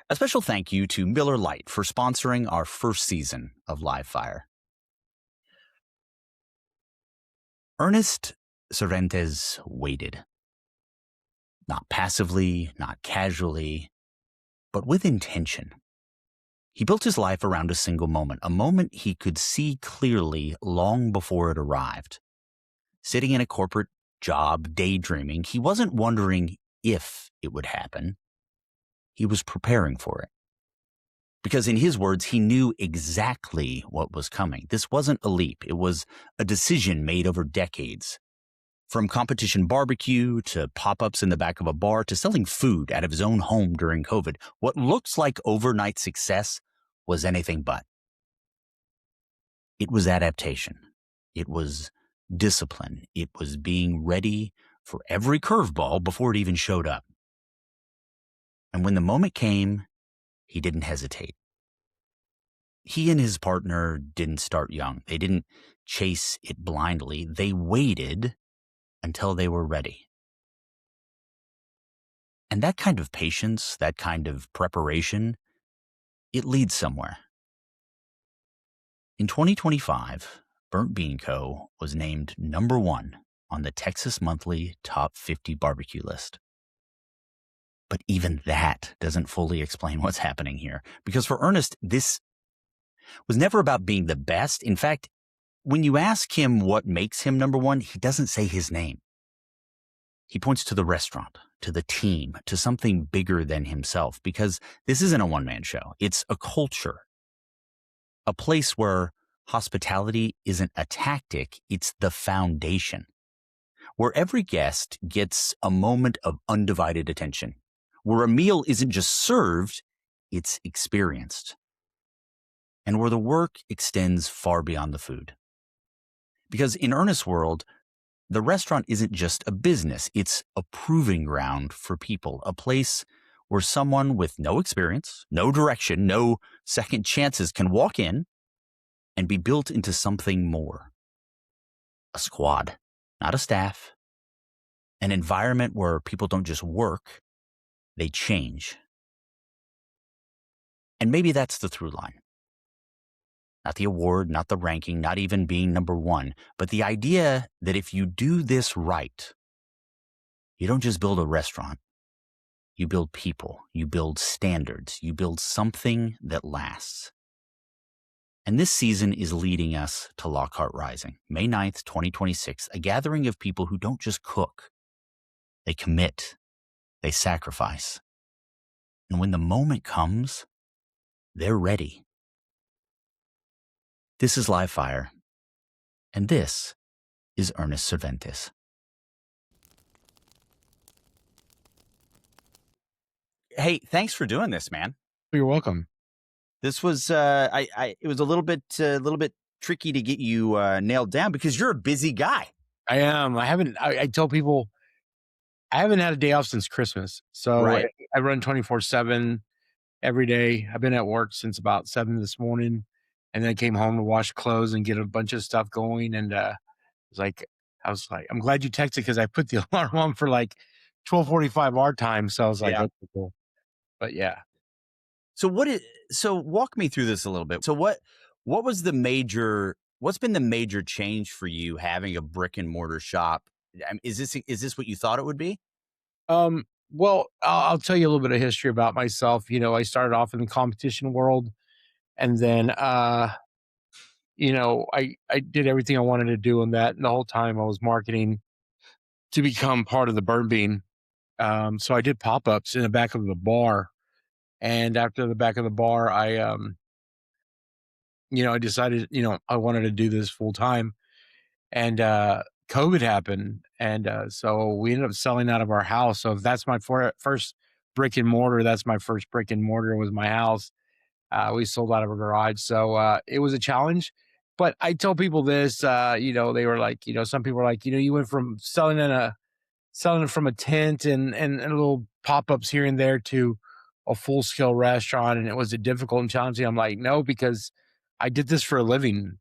A special thank you to Miller Lite for sponsoring our first season of Live Fire. Ernest Servantes waited. Not passively, not casually, but with intention. He built his life around a single moment, a moment he could see clearly long before it arrived. Sitting in a corporate job, daydreaming, he wasn't wondering if it would happen. He was preparing for it. Because in his words, he knew exactly what was coming. This wasn't a leap. It was a decision made over decades. From competition barbecue to pop-ups in the back of a bar to selling food out of his own home during COVID, what looks like overnight success was anything but. It was adaptation. It was discipline. It was being ready for every curveball before it even showed up. And when the moment came, he didn't hesitate. He and his partner didn't start young. They didn't chase it blindly. They waited until they were ready. And that kind of patience, that kind of preparation, it leads somewhere. In 2025, Burnt Bean Co. was named #1 on the Texas Monthly Top 50 barbecue list. But even that doesn't fully explain what's happening here. Because for Ernest, this was never about being the best. In fact, when you ask him what makes him #1, he doesn't say his name. He points to the restaurant, to the team, to something bigger than himself, because this isn't a one-man show. It's a culture, a place where hospitality isn't a tactic, it's the foundation, where every guest gets a moment of undivided attention, where a meal isn't just served, it's experienced, and where the work extends far beyond the food. Because in Ernest's world, the restaurant isn't just a business, it's a proving ground for people, a place where someone with no experience, no direction, no second chances can walk in and be built into something more. A squad, not a staff. An environment where people don't just work, they change. And maybe that's the through line. Not the award, not the ranking, not even being #1, but the idea that if you do this right, you don't just build a restaurant, you build people, you build standards, you build something that lasts. And this season is leading us to Lockhart Rising, May 9th, 2026, a gathering of people who don't just cook, they commit, they sacrifice. And when the moment comes, they're ready. This is Live Fire, and this is Ernest Servantes. Hey, thanks for doing this, man. You're welcome. This was it was a little bit tricky to get you nailed down because you're a busy guy. I am. I tell people I haven't had a day off since Christmas. So Right. I run 24/7 every day. I've been at work since about 7 this morning. And then I came home to wash clothes and get a bunch of stuff going. And I was like, I'm glad you texted because I put the alarm on for like 12:45 our time. So I was like, Yeah. okay, cool. But yeah. So walk me through this a little bit. So what's been the major change for you having a brick and mortar shop? Is this what you thought it would be? Well, I'll tell you a little bit of history about myself. You know, I started off in the competition world, and then I did everything I wanted to do in that, and the whole time I was marketing to become part of the Burn Bean. So I did pop-ups in the back of the bar, and after the back of the bar, I decided, I wanted to do this full time, and COVID happened, and so we ended up selling out of our house. So if that's my first brick and mortar, that's my first brick and mortar was my house. We sold out of a garage, so it was a challenge. But I tell people this, they were like, some people were like, you went from selling it from a tent and little pop-ups here and there to a full-scale restaurant, and it was a difficult and challenging. I'm like, no, because I did this for a living.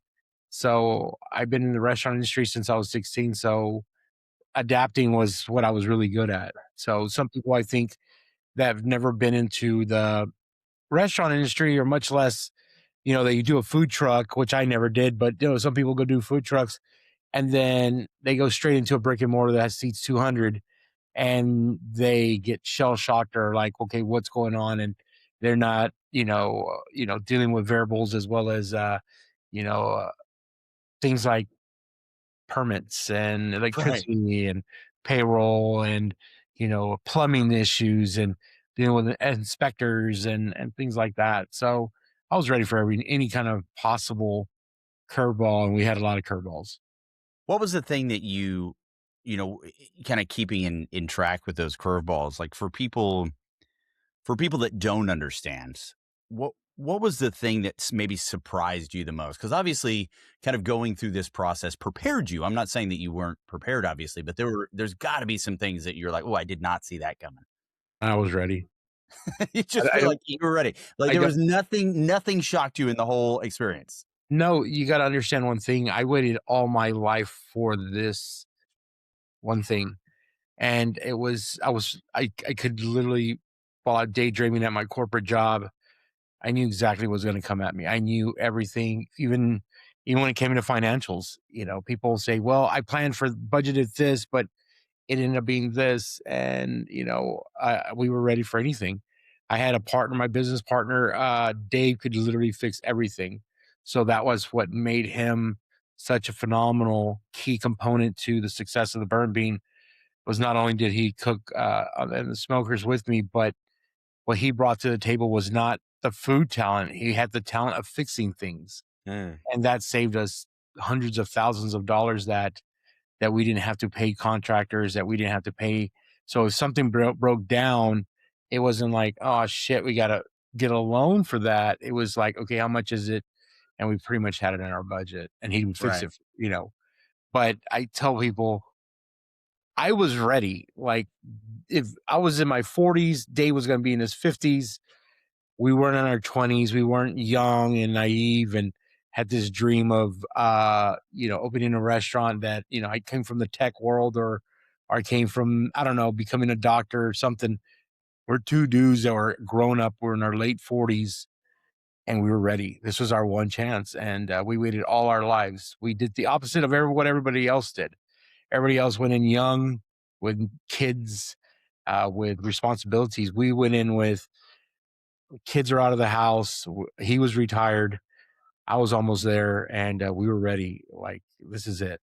So I've been in the restaurant industry since I was 16. So adapting was what I was really good at. So some people I think that have never been into the restaurant industry are much less, that you do a food truck, which I never did, but some people go do food trucks and then they go straight into a brick and mortar that seats 200 and they get shell shocked or like, okay, what's going on? And they're not, dealing with variables as well as, you know, uh, things like permits and Right. electricity and payroll and, plumbing issues and dealing with inspectors and things like that. So I was ready for any kind of possible curveball, and we had a lot of curveballs. What was the thing that kind of keeping in track with those curveballs? Like for people that don't understand, what was the thing that's maybe surprised you the most? Because obviously, kind of going through this process prepared you. I'm not saying that you weren't prepared, obviously, but there's got to be some things that you're like, oh, I did not see that coming. I was ready. You just I, feel I, like you were ready. Like I there got was nothing shocked you in the whole experience. no. You got to understand one thing. I waited all my life for this one thing, and I could literally, while I'm daydreaming at my corporate job, I knew exactly what was going to come at me. I knew everything, even when it came into financials. People say, "Well, I planned for budgeted this, but it ended up being this," and we were ready for anything. I had a partner, my business partner, Dave, could literally fix everything. So that was what made him such a phenomenal key component to the success of the Burn Bean. Was not only did he cook and the smokers with me, but what he brought to the table was not the food talent. He had the talent of fixing things, Mm, and that saved us hundreds of thousands of dollars that we didn't have to pay contractors, that we didn't have to pay. So if something broke down, it wasn't like, oh shit, we got to get a loan for that. It was like, okay, how much is it? And we pretty much had it in our budget, and he would fix right. it. But I tell people, I was ready. Like, if I was in my 40s, Dave was going to be in his 50s. We weren't in our 20s. We weren't young and naive and had this dream of opening a restaurant that, I came from the tech world, or I came from, I don't know, becoming a doctor or something. We're two dudes that were grown up. We're in our late 40s and we were ready. This was our one chance, and we waited all our lives. We did the opposite of what everybody else did. Everybody else went in young with kids, with responsibilities. We went in with kids are out of the house. He was retired. I was almost there, and we were ready. Like, this is it.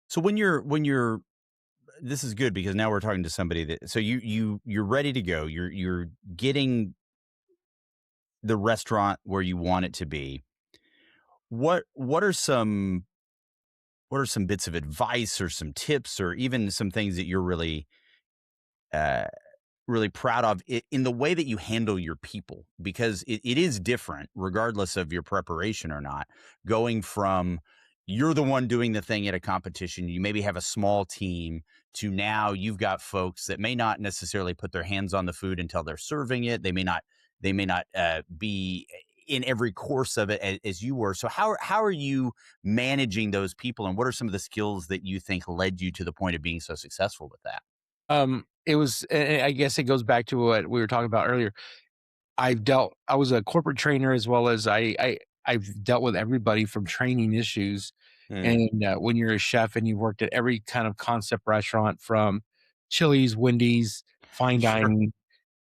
So when you're this is good because now we're talking to somebody that so you're ready to go. You're getting the restaurant where you want it to be. What are some bits of advice or some tips or even some things that you're uh really proud of in the way that you handle your people because it is different regardless of your preparation or not going from you're the one doing the thing at a competition you maybe have a small team to now you've got folks that may not necessarily put their hands on the food until they're serving it they may not be in every course of it as you were so how are you managing those people and what are some of the skills that you think led you to the point of being so successful with that. It was, I guess it goes back to what we were talking about earlier. I was a corporate trainer as well as I've dealt with everybody from training issues. Mm, And when you're a chef and you've worked at every kind of concept restaurant from Chili's, Wendy's, fine sure. dining,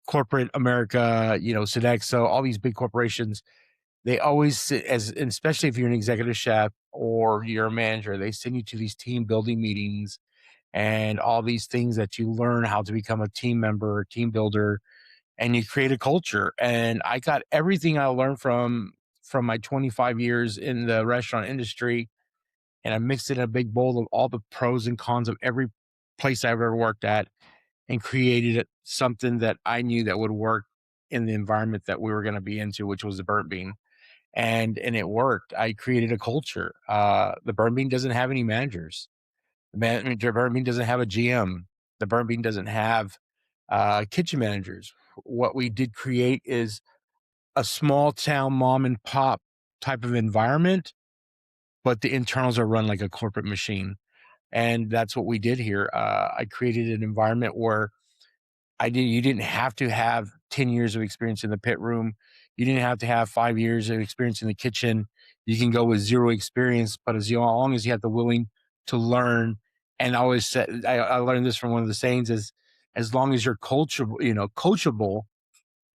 corporate America, Sodexo, all these big corporations, they always and especially if you're an executive chef or you're a manager, they send you to these team building meetings and all these things that you learn how to become a team member, team builder, and you create a culture. And I got everything I learned from my 25 years in the restaurant industry, and I mixed it in a big bowl of all the pros and cons of every place I've ever worked at, and created something that I knew that would work in the environment that we were going to be into, which was the burnt bean. And it worked. I created a culture. The burnt bean doesn't have any managers. The burnt bean doesn't have a GM. The burnt bean doesn't have kitchen managers. What we did create is a small town mom and pop type of environment, but the internals are run like a corporate machine. And that's what we did here. I created an environment where you didn't have to have 10 years of experience in the pit room. You didn't have to have 5 years of experience in the kitchen. You can go with zero experience, but long as you have the willing to learn. And I always said, I learned this from one of the sayings is, as long as you're coachable,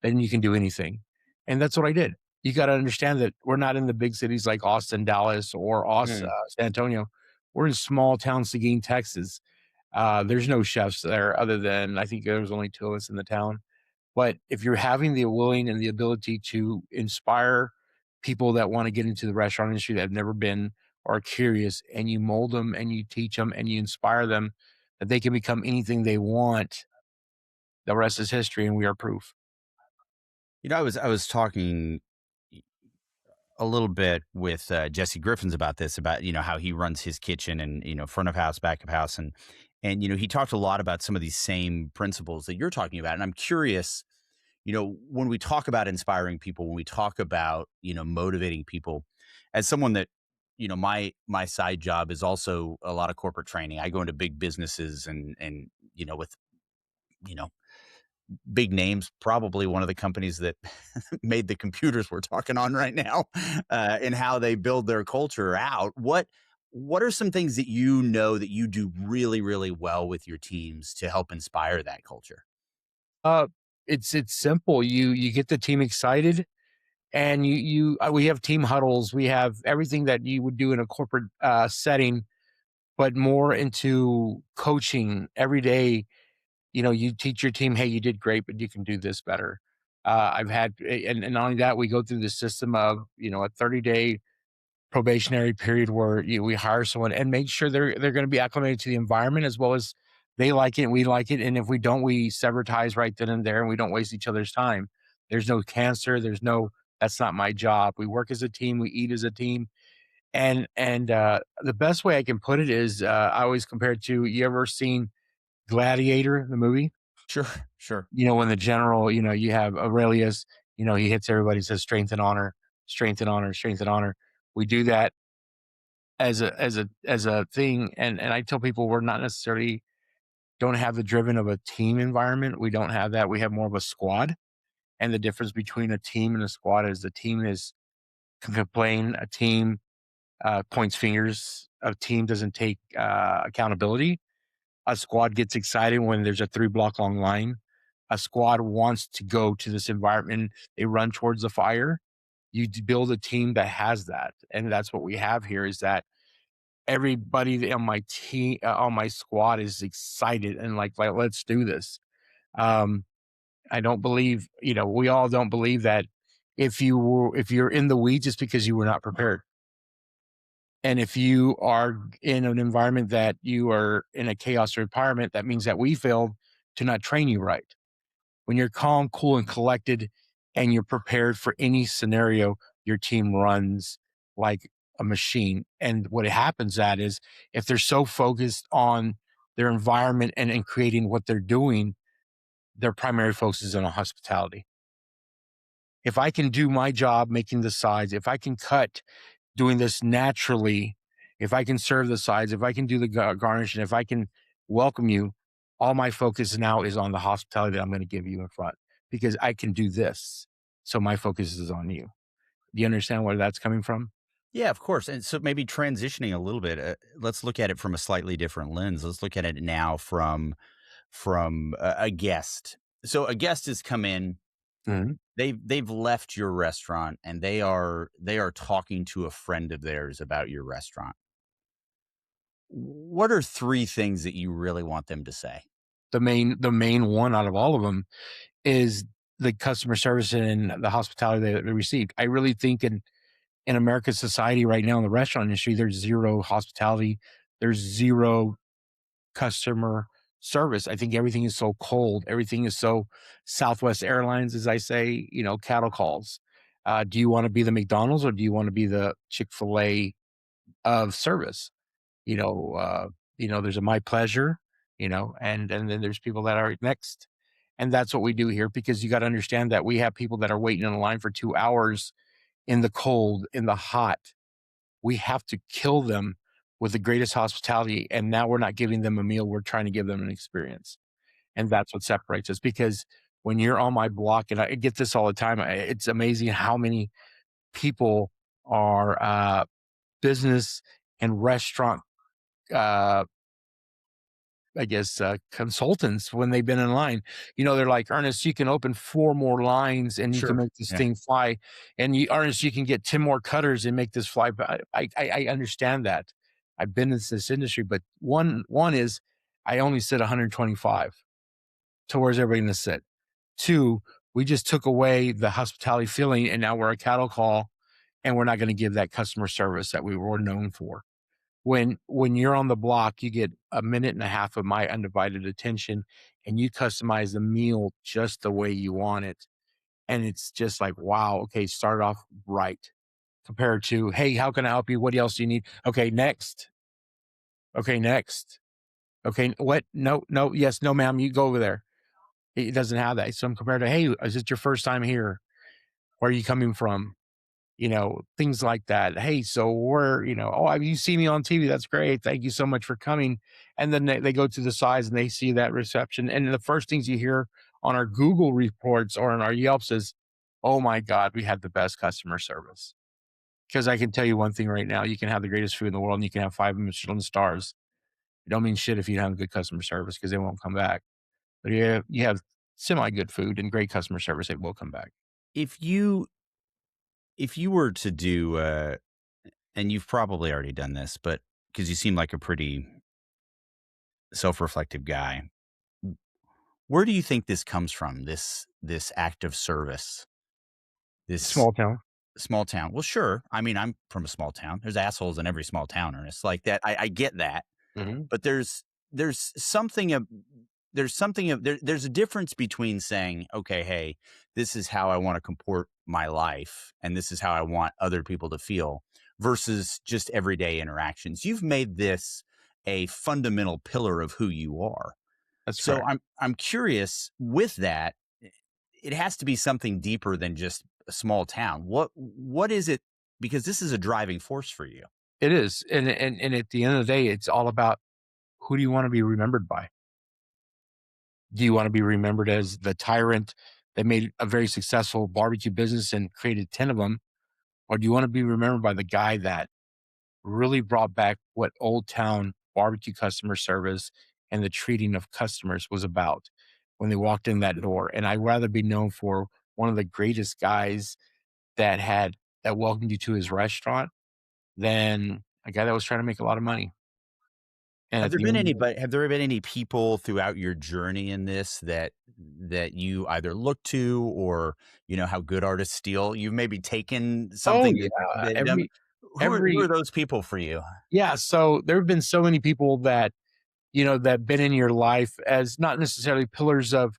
then you can do anything. And that's what I did. You got to understand that we're not in the big cities like Austin, Dallas, or Mm. San Antonio. We're in small town, Seguin, Texas. There's no chefs there other than I think there's only two of us in the town. But if you're having the willing and the ability to inspire people that want to get into the restaurant industry that have never been or are curious, and you mold them and you teach them and you inspire them that they can become anything they want, the rest is history, and we are proof. I was talking a little bit with Jesse Griffins about this, about how he runs his kitchen and front of house, back of house, and he talked a lot about some of these same principles that you're talking about. And I'm curious, when we talk about inspiring people, when we talk about motivating people, as someone that my side job is also a lot of corporate training. I go into big businesses and with you know big names, probably one of the companies that made the computers we're talking on right now, and how they build their culture out. What are some things that that you do really, really well with your teams to help inspire that culture? Uh, it's simple. You get the team excited, and we have team huddles. We have everything that you would do in a corporate setting, but more into coaching every day. You teach your team, hey, you did great, but you can do this better. I've had, and not only that, we go through the system of a 30-day probationary period where we hire someone and make sure they're going to be acclimated to the environment as well as they like it and we like it. And if we don't, we sever ties right then and there, and we don't waste each other's time. There's no cancer. There's no, that's not my job. We work as a team. We eat as a team. And the best way I can put it is I always compare it to, you ever seen Gladiator, the movie? Sure, sure. When the general, you have Aurelius, he hits everybody, says strength and honor, strength and honor, strength and honor. We do that as a thing, and I tell people we're not necessarily don't have the driven of a team environment. We don't have that. We have more of a squad, and the difference between a team and a squad is the team is can complain, a team points fingers, a team doesn't take accountability. A squad gets excited when there's a 3 block long line. A squad wants to go to this environment. They run towards the fire. Build a team that has that, and that's what we have here. Is that everybody on my team, on my squad, is excited and like let's do this. Um, I don't believe, we all don't believe that if you're in the weeds, it's because you were not prepared. And if you are in an environment that you are in a chaos environment, that means that we failed to not train you right. When you're calm, cool, and collected, and you're prepared for any scenario, your team runs like a machine. And what happens at is if they're so focused on their environment and creating what they're doing, their primary focus is on hospitality. If I can do my job making the sides, if I can cut doing this naturally, if I can serve the sides, if I can do the garnish, and if I can welcome you, all my focus now is on the hospitality that I'm going to give you in front because I can do this. So my focus is on you. Do you understand where that's coming from? Yeah, of course. And so maybe transitioning a little bit, let's look at it from a slightly different lens. Let's look at it now from a guest. So a guest has come in, Mhm. they've left your restaurant, and they are talking to a friend of theirs about your restaurant. What are 3 things that you really want them to say? The main one out of all of them is the customer service and the hospitality that they received. I really think in America's society right now in the restaurant industry, there's zero hospitality. There's zero customer service. I think everything is so cold. Everything is so Southwest Airlines, as I say, cattle calls. Do you want to be the McDonald's or do you want to be the Chick-fil-A of service? You know, uh, there's a my pleasure, and then there's people that are next. And that's what we do here because you got to understand that we have people that are waiting in line for 2 hours in the cold, in the hot. We have to kill them with the greatest hospitality. And now we're not giving them a meal. We're trying to give them an experience. And that's what separates us because when you're on my block, and I get this all the time, it's amazing how many people are business and restaurant, uh, I guess, consultants when they've been in line. They're like, Ernest, you can open four more lines and you can Sure. make this Yeah. thing fly. And Ernest, you can get 10 more cutters and make this fly. But I understand that. I've been in this industry, but one is I only sit 125. So where's everybody going to sit? Two, we just took away the hospitality feeling and now we're a cattle call and we're not going to give that customer service that we were known for. When you're on the block, you get a minute and a half of my undivided attention and you customize the meal just the way you want it. And it's just like, wow, okay, start off right compared to, hey, how can I help you? What else do you need? Okay, next. Okay, next. Okay, what? No, no, yes, no, ma'am, you go over there. It doesn't have that. So I'm compared to, hey, is it your first time here? Where are you coming from? Things like that. Hey, so oh, have you seen me on TV? That's great. Thank you so much for coming. And then they go to the sides and they see that reception. And the first things you hear on our Google reports or on our Yelps is, oh my God, we had the best customer service. Because I can tell you one thing right now, you can have the greatest food in the world and you can have 5 Michelin stars. It don't mean shit if you don't have good customer service because they won't come back. But you have semi good food and great customer service, they will come back. If you if you were to do, and you've probably already done this, but because you seem like a pretty self-reflective guy, where do you think this comes from? This act of service, this Small town. small town. Well, sure. I mean, I'm from a small town. There's assholes in every small town, Ernest. Like that. I get that. Mhm. But there's something of there's a difference between saying, okay, hey, this is how I want to comport my life and this is how I want other people to feel versus just everyday interactions. You've made this a fundamental pillar of who you are. That's So correct. I'm curious with that, it has to be something deeper than just a small town. What is it? Because this is a driving force for you. It is, and at the end of the day, it's all about who do you wanna be remembered by? Do you wanna be remembered as the tyrant that made a very successful barbecue business and created 10 of them, or do you wanna be remembered by the guy that really brought back what Old Town barbecue customer service and the treating of customers was about when they walked in that door? And I'd rather be known for one of the greatest guys that had that welcomed you to his restaurant than a guy that was trying to make a lot of money. And at the end of the Have there been any people throughout your journey in this that you either look to or, how good artists steal? You've maybe taken Oh, something yeah, that them every who are every those people for you? yeah, so there have been so many people that, that been in your life as not necessarily pillars of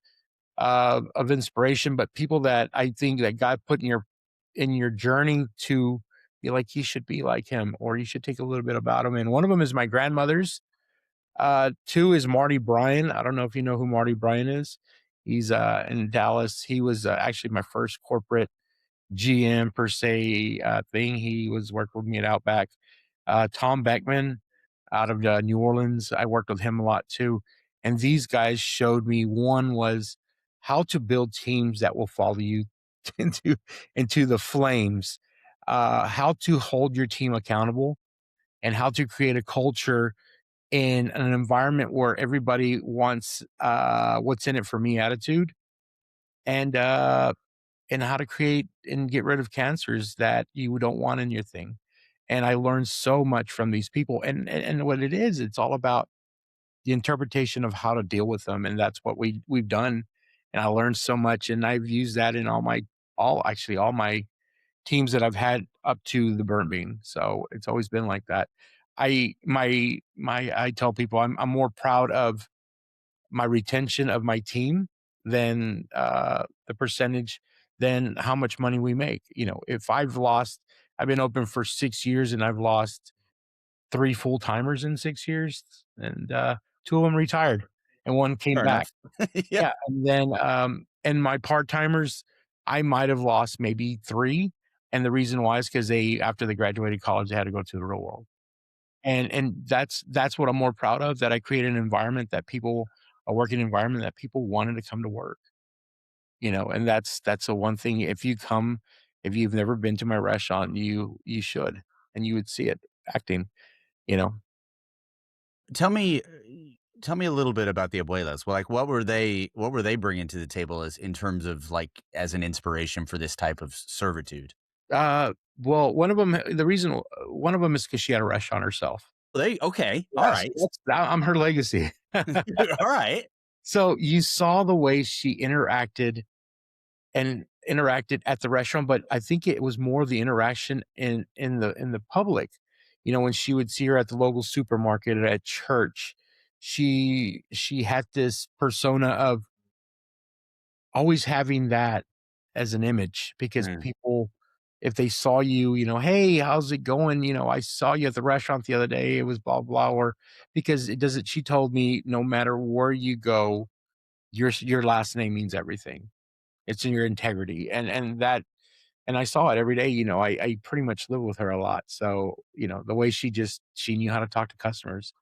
inspiration, but people that I think that God put in your journey to be like, "You should be like him," or, "You should take a little bit about him," and one of them is my grandmother's. Two is Marty Bryan. I don't know if you know who Marty Bryan is. He's, in Dallas. He was, actually my first corporate GM per se, thing. He was working with me at Outback. Tom Beckman out of, New Orleans, I worked with him a lot too, and these guys showed me one was how to build teams that will follow you into into the flames, how to hold your team accountable, and how to create a culture in an environment where everybody wants, what's in it for me attitude, and, and how to create and get rid of cancers that you don't want in your thing. And I learned so much from these people. And what it is, it's all about the interpretation of how to deal with them. And that's what we've done. And I learned so much. And I've used that in all my teams that I've had up to the burnt bean. So it's always been like that. I tell people I'm more proud of my retention of my team than the percentage than how much money we make. If I've been open for 6 years and I've lost three full timers in 6 years, and two of them retired, and one came Fair back. enough. Yeah. Yeah, and my part timers, I might have lost maybe three, and the reason why is because they after they graduated college, they had to go to the real world. And that's what I'm more proud of, that I created an environment that people a working environment that people wanted to come to work. and that's the one thing. If you've never been to my restaurant, you should, and you would see it acting, you know. Tell me tell me a little bit about the abuelas. Well, like, what were they bringing to the table as in terms of, like, as an inspiration for this type of servitude? Well, one of them is because she had a restaurant herself. They okay, Yes, alright. I'm her legacy. Alright. So you saw the way she interacted at the restaurant, but I think it was more the interaction in the public. When she would see her at the local supermarket or at church, she had this persona of always having that as an image because Mm. people, if they saw you, "Hey, how's it going? I saw you at the restaurant the other day. It was blah blah." Or because it doesn't. She told me, no matter where you go, your last name means everything. It's in your integrity, and I saw it every day. I pretty much live with her a lot, so the way she knew how to talk to customers,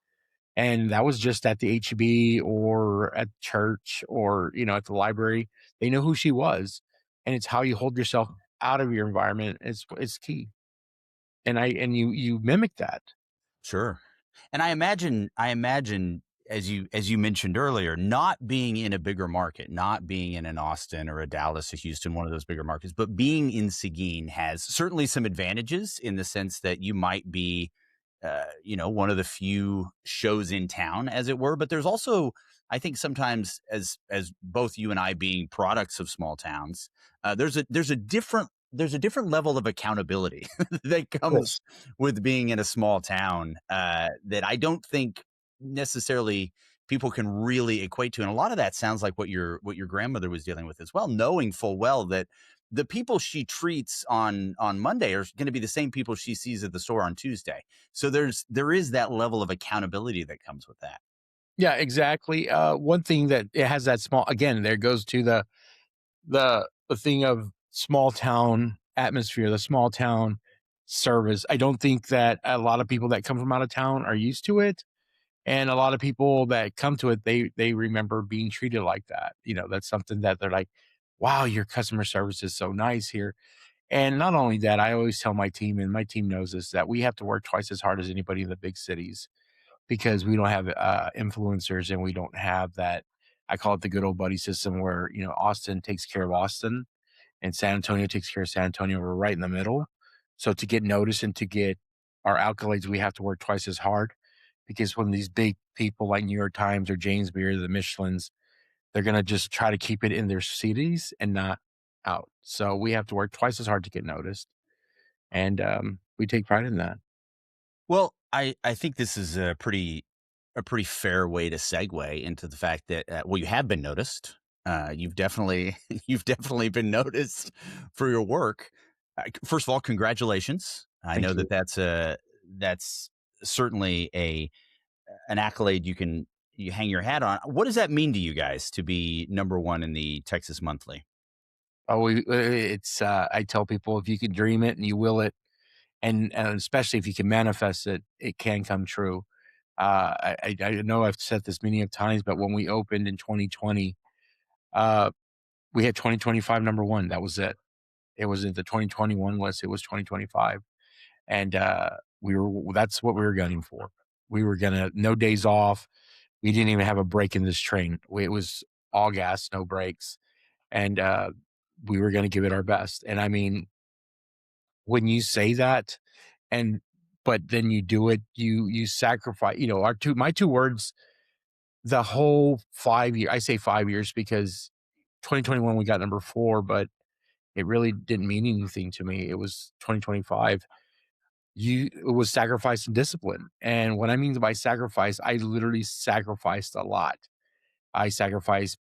and that was just at the HEB or at church or at the library. They know who she was, and it's how you hold yourself out of your environment is key. And you mimic that. Sure. And I imagine as you mentioned earlier, not being in a bigger market, not being in an Austin or a Dallas, a Houston, one of those bigger markets, but being in Seguin has certainly some advantages in the sense that you might be one of the few shows in town, as it were. But there's also, I think, sometimes as both you and I being products of small towns, there's a different level of accountability that comes Yes. with being in a small town that I don't think necessarily people can really equate to. And a lot of that sounds like what your grandmother was dealing with as well, knowing full well that the people she treats on Monday are going to be the same people she sees at the store on Tuesday. So there is that level of accountability that comes with that. Yeah, exactly. One thing that it has that small again, there goes to the thing of small town atmosphere, the small town service. I don't think that a lot of people that come from out of town are used to it. And a lot of people that come to it, they remember being treated like that. That's something that they're like, wow, your customer service is so nice here. And not only that, I always tell my team, and my team knows this, that we have to work twice as hard as anybody in the big cities because we don't have influencers and we don't have that. I call it the good old buddy system where, Austin takes care of Austin and San Antonio takes care of San Antonio. We're right in the middle. So to get noticed and to get our accolades, we have to work twice as hard because when these big people like New York Times or James Beard, the Michelins, they're going to just try to keep it in their cities and not out. So we have to work twice as hard to get noticed. And we take pride in that. Well, I think this is a pretty fair way to segue into the fact that well, you have been noticed. You've definitely you've definitely been noticed for your work. First of all, congratulations. I know Thank that you. that's certainly a an accolade you hang your hat on. What does that mean to you guys to be number one in the Texas Monthly? Oh, I tell people if you can dream it and you will it, and especially if you can manifest it, it can come true. I know I've said this many of times, but when we opened in 2020, uh, we had 2025 number one. That was it. It wasn't the 2021 list. It was 2025, and that's what we were gunning for. We were gonna no days off. We didn't even have a break in this train. It was all gas, no brakes, and we were gonna give it our best. And I mean, when you say that, and but then you do it, you sacrifice. Our two my two words the whole 5 year I say 5 years because 2021 we got number 4, but it really didn't mean anything to me. It was 2025. It was sacrifice and discipline, and what I mean by sacrifice, I literally sacrificed a lot. I sacrificed,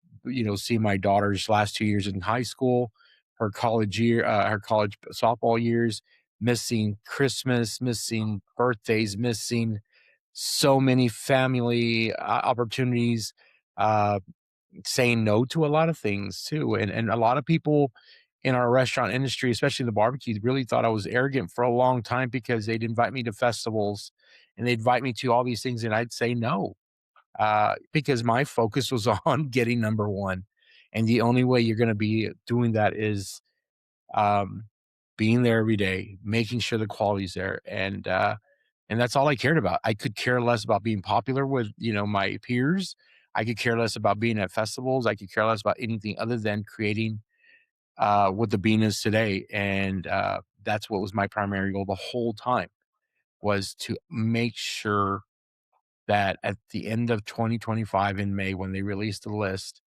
seeing my daughter's last 2 years in high school, her college softball years, missing Christmas, missing birthdays, missing so many family opportunities, uh, saying no to a lot of things too. And a lot of people in our restaurant industry, especially the barbecue, really thought I was arrogant for a long time because they'd invite me to festivals and they'd invite me to all these things, and I'd say no because my focus was on getting number one. And the only way you're going to be doing that is um, being there every day, making sure the quality's there, and that's all I cared about. I could care less about being popular with my peers. I could care less about being at festivals. I could care less about anything other than creating what the bean is today, and that's what was my primary goal the whole time was to make sure that at the end of 2025 in May, when they released the list,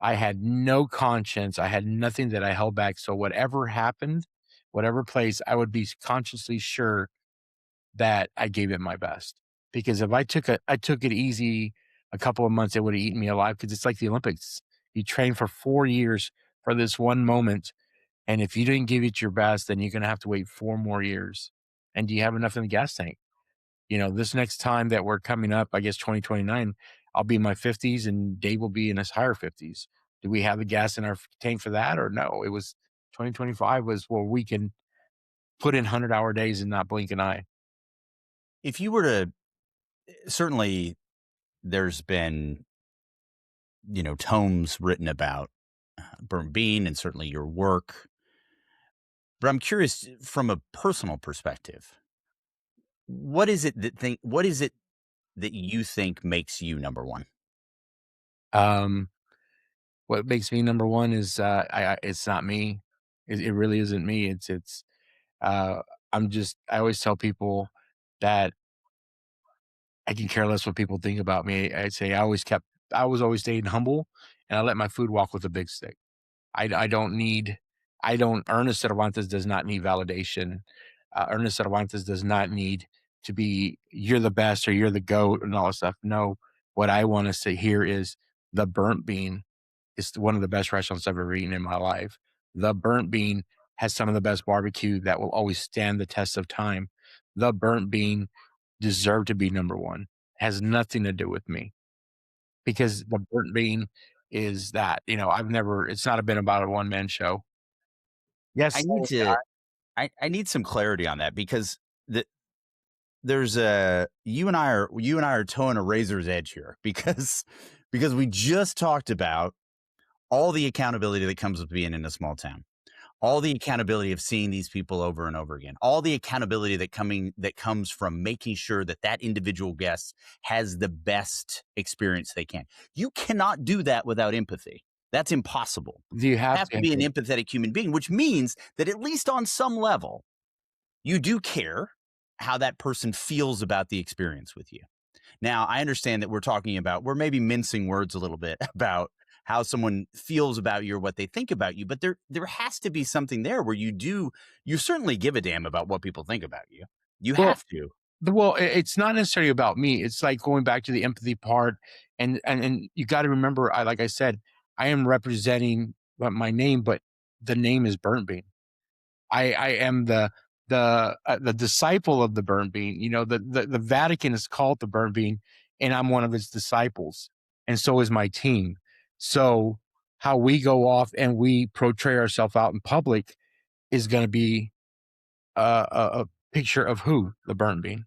I had no conscience. I had nothing that I held back. So whatever happened, whatever place, I would be consciously sure that I gave it my best. Because if I took it easy a couple of months, it would have eaten me alive. Because it's like the Olympics. You train for 4 years for this one moment. And if you didn't give it your best, then you're gonna have to wait 4 more years. And do you have enough in the gas tank? This next time that we're coming up, I guess 2029, I'll be in my 50s and Dave will be in his higher 50s. Do we have the gas in our tank for that or no? It was 2025 was where we can put in 100-hour days and not blink an eye. If you were to, certainly there's been, tomes written about Burnt Bean and certainly your work. But I'm curious from a personal perspective, what is it that you think makes you number one? Um, what makes me number one is it's not me. It really isn't me. Uh, I always tell people that I can care less what people think about me. I'd say I was always staying humble and I let my food walk with a big stick. I don't need I don't Ernest Cervantes does not need validation. Ernest Cervantes does not need to be you're the best or you're the goat and all that stuff. No, what I want to say here is the Burnt Bean is one of the best restaurants I've ever eaten in my life. The Burnt Bean has some of the best barbecue that will always stand the test of time. The Burnt Bean deserved to be number one. Has nothing to do with me because the Burnt Bean is that, I've never it's not been about a one man show. I Yes, need to I need some clarity on that because the there's a you and I are towing a razor's edge here because we just talked about all the accountability that comes with being in a small town. All the accountability of seeing these people over and over again. All the accountability that comes from making sure that that individual guest has the best experience they can. You cannot do that without empathy. That's impossible. do you You have have to to have be an it? empathetic human being, which means that at least on some level, you do care how that person feels about the experience with you. Now, I understand that we're maybe mincing words a little bit about how someone feels about you or what they think about you, but there has to be something there where you certainly give a damn about what people think about you. You Well have to. it's not necessarily about me. It's like going back to the empathy part and you gotta remember, like I said, I am representing my name, but the name is Burnt Bean. I am the disciple of the Burnt Bean. The Vatican is called the Burnt Bean, and I'm one of its disciples, and so is my team. So how we go off and we portray ourselves out in public is going to be a picture of who the Burnt Bean.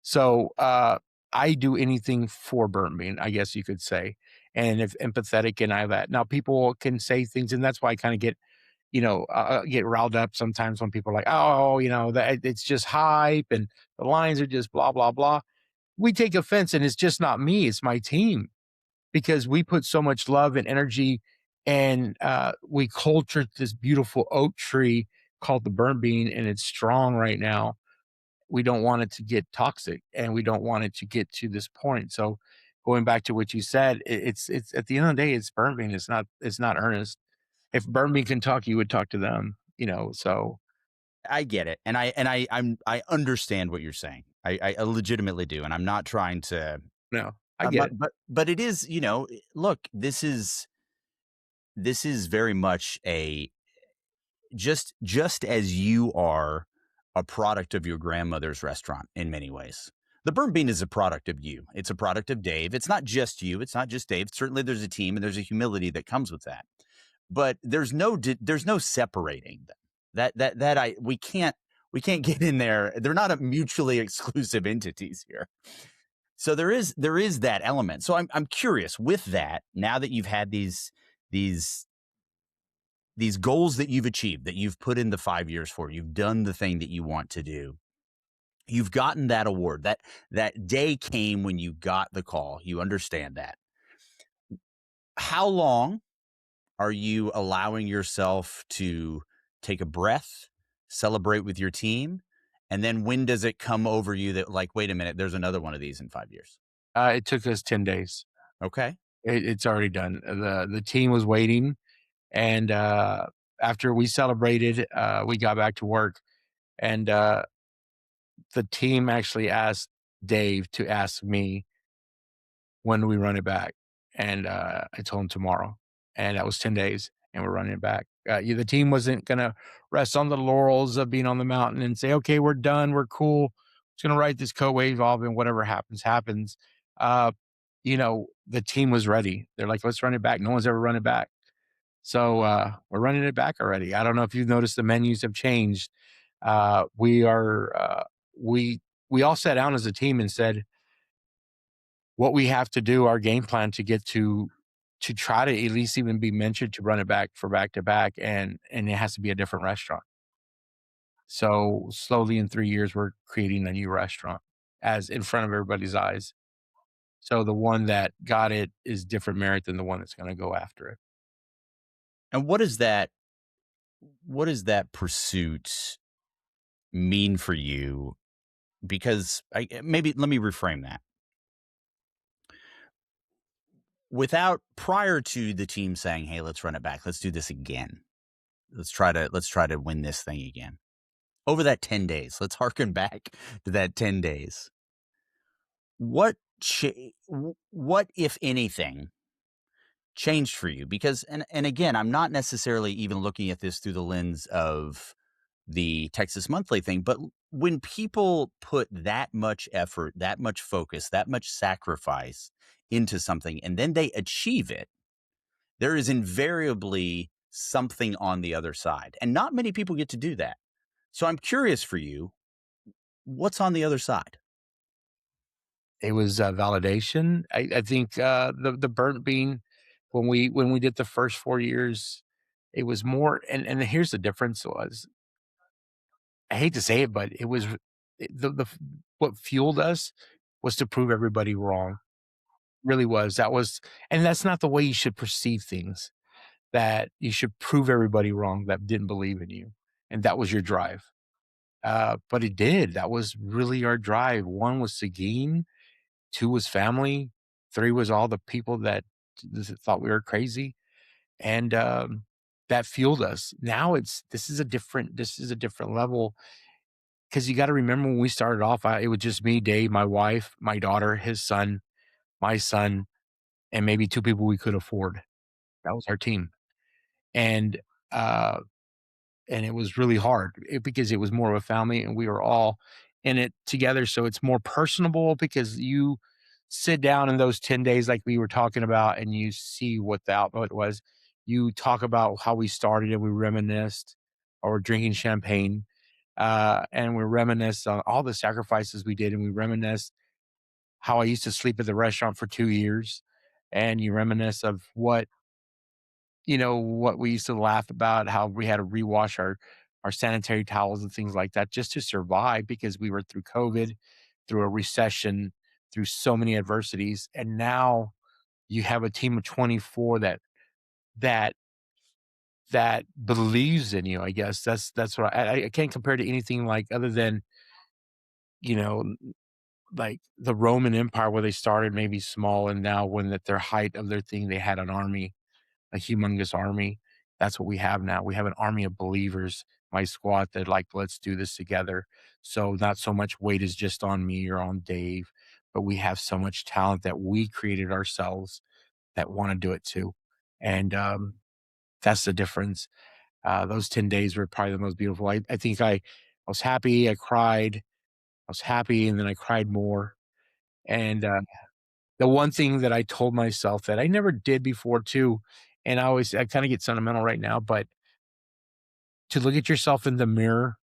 So I do anything for Burnt Bean, I guess you could say, and if empathetic and I have that. Now people can say things, and that's why I kind of get riled up sometimes when people are like, "Oh, that it's just hype and the lines are just blah blah blah." We take offense, and it's just not me; it's my team because we put so much love and energy, and we cultured this beautiful oak tree called the burnt bean, and it's strong right now. We don't want it to get toxic, and we don't want it to get to this point. So, going back to what you said, it's at the end of the day, it's burnt bean. It's not earnest. If Birmingham, Kentucky would talk to them, so I get it, and I understand what you're saying. I legitimately do, and I'm not trying to. no, I get it. But it is, look, this is very much a just as you are a product of your grandmother's restaurant in many ways. The Burnt Bean is a product of you. It's a product of Dave. It's not just you. It's not just Dave. Certainly, there's a team and there's a humility that comes with that. But there's no separating them. We can't get in there. They're not a mutually exclusive entities here. So there is that element. So I'm curious with that. Now that you've had these these goals that you've achieved, that you've put in the 5 years for, you've done the thing that you want to do. You've gotten that award. That day came when you got the call. You understand that. How long are you allowing yourself to take a breath, celebrate with your team? And then when does it come over you that, like, wait a minute, there's another one of these in 5 years? It took us 10 days. Okay. It's already done. The team was waiting, and, after we celebrated, we got back to work, and, the team actually asked Dave to ask me, "When do we run it back?" And, I told him, "Tomorrow." And that was 10 days, and we're running it back. Yeah, the team wasn't gonna rest on the laurels of being on the mountain and say, "Okay, we're done, we're cool. Just gonna write this code wave off, and whatever happens, happens." Uh, the team was ready. They're like, "Let's run it back." No one's ever run it back. So, we're running it back already. I don't know if you've noticed the menus have changed. We are, we all sat down as a team and said, what we have to do, our game plan to get to try to at least even be mentioned to run it back for back to back, and it has to be a different restaurant. So, slowly in 3 years, we're creating a new restaurant as in front of everybody's eyes. So, the one that got it is different merit than the one that's gonna go after it. And what does that pursuit mean for you? Because maybe let me reframe that. Without prior to the team saying, "Hey, let's run it back. Let's do this again. Let's try to win this thing again." Over that 10 days, let's harken back to that 10 days. What what, if anything, changed for you? Because and again, I'm not necessarily even looking at this through the lens of the Texas Monthly thing, but when people put that much effort, that much focus, that much sacrifice into something and then they achieve it, there is invariably something on the other side. And not many people get to do that. So I'm curious for you, what's on the other side? It was, validation. I think, the burnt bean, when we did the first 4 years, it was more, and here's the difference was, I hate to say it, but it was the what fueled us was to prove everybody wrong. Really was. That was, and that's not the way you should perceive things, that you should prove everybody wrong that didn't believe in you, and that was your drive. But it did. That was really our drive. 1 was Seguin, 2 was family, 3 was all the people that thought we were crazy, and, that fueled us. Now this is a different level, 'cause you gotta remember when we started off, it was just me, Dave, my wife, my daughter, his son, my son, and maybe 2 people we could afford. That was our team, and, uh and it was really hard, because it was more of a family and we were all in it together, so it's more personable because you sit down in those 10 days like we were talking about and you see what the output was. You talk about how we started and we reminisced, or we're drinking champagne, and we reminisce on all the sacrifices we did, and we reminisce how I used to sleep at the restaurant for 2 years, and you reminisce of what we used to laugh about, how we had to rewash our sanitary towels and things like that just to survive, because we were through COVID, through a recession, through so many adversities, and now you have a team of 24 that that believes in you, I guess. That's what I can't compare to anything like, other than, you know, like the Roman Empire, where they started maybe small, and now when at their height of their thing, they had an army, a humongous army. That's what we have now. We have an army of believers, my squad, that like, let's do this together. So not so much weight is just on me or on Dave, but we have so much talent that we created ourselves that want to do it too. And that's the difference. Those 10 days were probably the most beautiful. I think I was happy. I cried. I was happy, and then I cried more. And the one thing that I told myself that I never did before too, and I kinda get sentimental right now, but to look at yourself in the mirror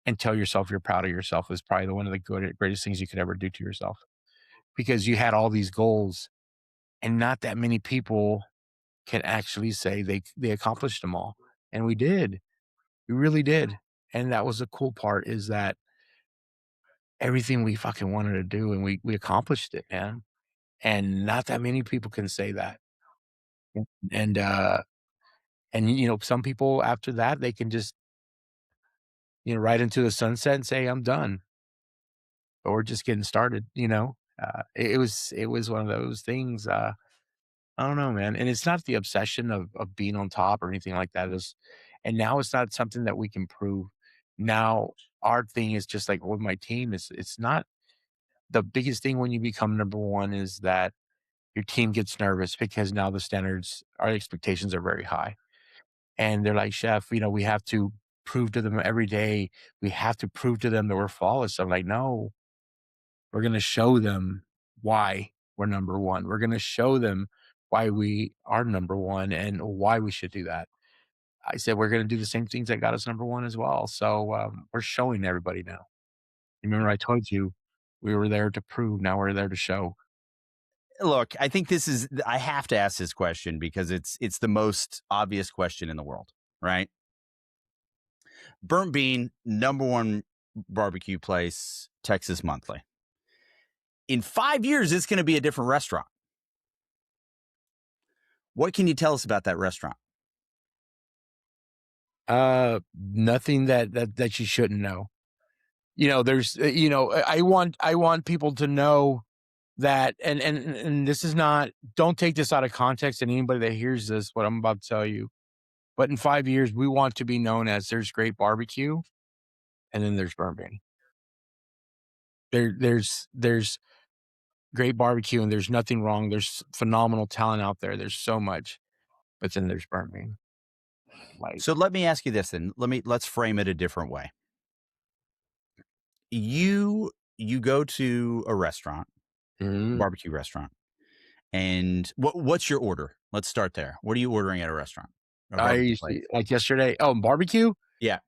and tell yourself you're proud of yourself is probably one of the greatest things you could ever do to yourself, because you had all these goals and not that many people can actually say they accomplished them all, and we did. We really did, and that was the cool part is that everything we fucking wanted to do, and we accomplished it, man, and not that many people can say that. And, some people after that, they can just, ride into the sunset and say, "I'm done," but we're just getting started, you know? It was one of those things, I don't know, man, and it's not the obsession of being on top or anything like that, and now it's not something that we can prove. Now, our thing is just like with my team, it's not the biggest thing when you become number 1 is that your team gets nervous because now the standards our expectations are very high. And they're like, "Chef, we have to prove to them every day. We have to prove to them that we're flawless." I'm like, "No, we're gonna show them why we're number 1. We're gonna show them why we are number 1 and why we should do that." I said, "We're gonna do the same things that got us number 1 as well." So, we're showing everybody now. Remember I told you we were there to prove, now we're there to show. Look, I think I have to ask this question because it's the most obvious question in the world, right? Burnt Bean, number one barbecue place, Texas Monthly. In 5 years, it's going to be a different restaurant. What can you tell us about that restaurant? Nothing that you shouldn't know. There's, I want people to know that, and this is not, don't take this out of context, and anybody that hears this, what I'm about to tell you, but in 5 years, we want to be known as there's great barbecue, and then there's burnt bean. There's great barbecue, and there's nothing wrong. There's phenomenal talent out there. There's so much, but then there's burnt bean. Like, So let me ask you this then. Let's frame it a different way. You go to a restaurant, mhm. barbecue restaurant, and what's your order? Let's start there. What are you ordering at a restaurant? A I barbecue usually place? like yesterday. Oh, barbecue. Yeah.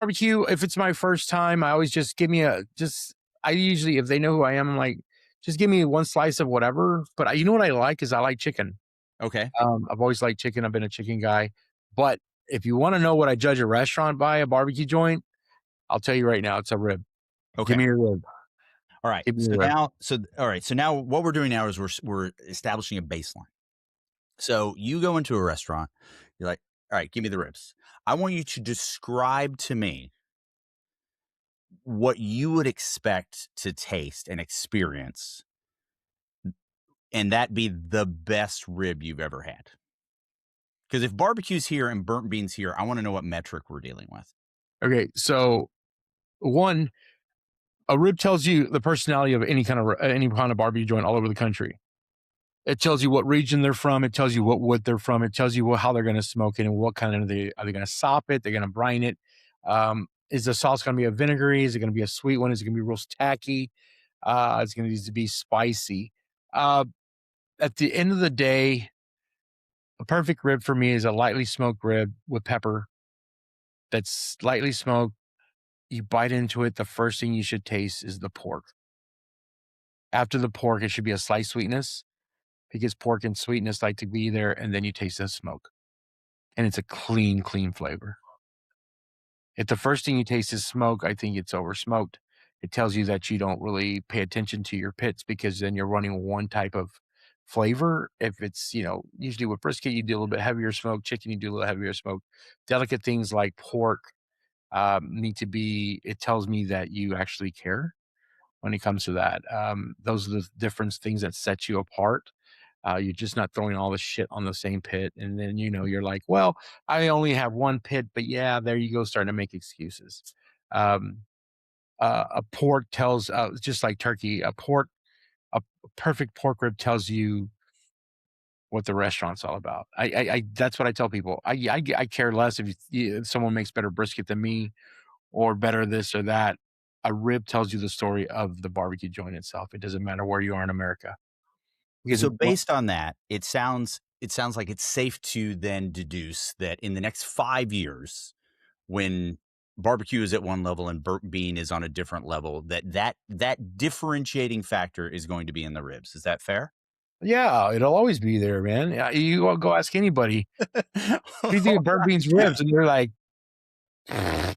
Barbecue, if it's my first time, I always just give me a just I usually, if they know who I am, I'm like, "Just give me 1 slice of whatever," but you know what I like is I like chicken. Okay. I've always liked chicken, I've been a chicken guy, but if you wanna know what I judge a restaurant by, a barbecue joint, I'll tell you right now, it's a rib. Give Okay. me a rib. All right. Give me a rib. All right. So now what we're doing now is we're establishing a baseline. So you go into a restaurant, you're like, all right, give me the ribs. I want you to describe to me what you would expect to taste and experience, and that be the best rib you've ever had. Because if barbecue's here and burnt beans here, I want to know what metric we're dealing with. Okay, so 1, a rib tells you the personality of any kind of barbecue joint all over the country. It tells you what region they're from. It tells you what wood they're from. It tells you how they're going to smoke it and what kind of are they going to sop it? They're going to brine it. Is the sauce going to be a vinegary? Is it going to be a sweet one? Is it going to be real tacky? It's going to need to be spicy. Uh, at the end of the day, a perfect rib for me is a lightly smoked rib with pepper that's lightly smoked. You bite into it. The first thing you should taste is the pork. After the pork, it should be a slight sweetness because pork and sweetness like to be there, and then you taste the smoke. And it's a clean, clean flavor. If the first thing you taste is smoke, I think it's over smoked. It tells you that you don't really pay attention to your pits because then you're running one type of flavor. If it's, usually with brisket, you do a little bit heavier smoke. Chicken, you do a little heavier smoke. Delicate things like pork need to be, it tells me that you actually care when it comes to that. Those are the different things that set you apart. You're just not throwing all the shit on the same pit. And then, you're like, well, I only have one pit, but yeah, there you go, starting to make excuses. Um, a pork tells, just like turkey, a perfect pork rib tells you what the restaurant's all about. That's what I tell people. I care less if someone makes better brisket than me or better this or that. A rib tells you the story of the barbecue joint itself. It doesn't matter where you are in America because So it's based on that, it sounds like it's safe to then deduce that in the next 5 years, when barbecue is at one level and burnt bean is on a different level, that differentiating factor is going to be in the ribs. Is that fair? Yeah, it'll always be there, man. Yeah, you go ask anybody. What do you think of burnt beans ribs? And they're like,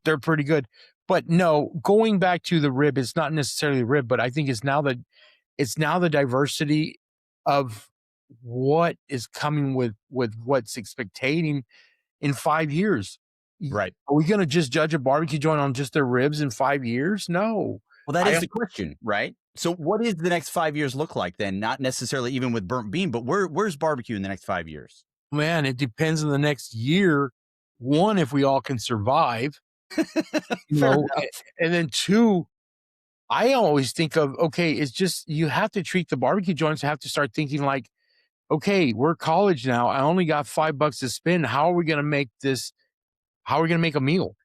they're pretty good. But no, going back to the rib, it's not necessarily rib, but I think it's now the diversity of what is coming with what's expectating in 5 years. Right. Are we gonna just judge a barbecue joint on just their ribs in 5 years? No. Well, that is I the question, right? So what does the next 5 years look like then? Not necessarily even with burnt bean, but where's barbecue in the next 5 years? Man, it depends on the next year. 1, if we all can survive, Fair enough. and then 2, I always think of, okay, it's just you have to treat the barbecue joints have to start thinking like, "Okay, we're college now. I only got $5 to spend. How are we gonna make this how are we gonna make a meal?"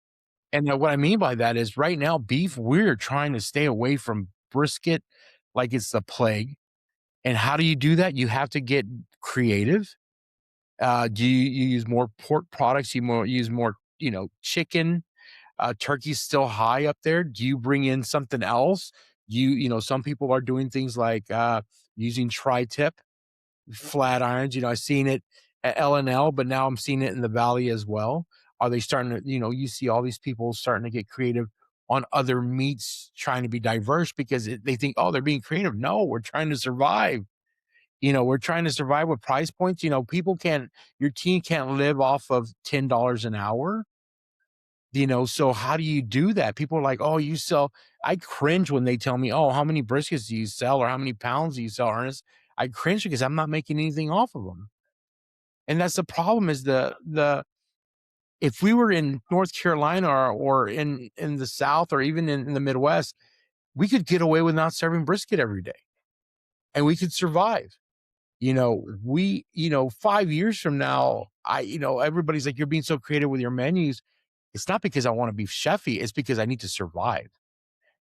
And what I mean by that is right now, beef, we're trying to stay away from brisket like it's the plague. And how do you do that? You have to get creative. Do you use more pork products? Use more, chicken? Turkey's still high up there. Do you bring in something else? Some people are doing things like using tri-tip flat irons. I've seen it at L&L, but now I'm seeing it in the valley as well. Are they starting to, you see all these people starting to get creative on other meats, trying to be diverse because they think, oh, they're being creative. No, we're trying to survive. We're trying to survive with price points. Your team can't live off of $10 an hour. So how do you do that? People are like, oh, I cringe when they tell me, oh, how many briskets do you sell or how many pounds do you sell, Ernest? I cringe because I'm not making anything off of them. And that's the problem is the if we were in North Carolina or in the South or even in the Midwest, we could get away with not serving brisket every day and we could survive. 5 years from now, everybody's like, you're being so creative with your menus. It's not because I want to be chefy. It's because I need to survive.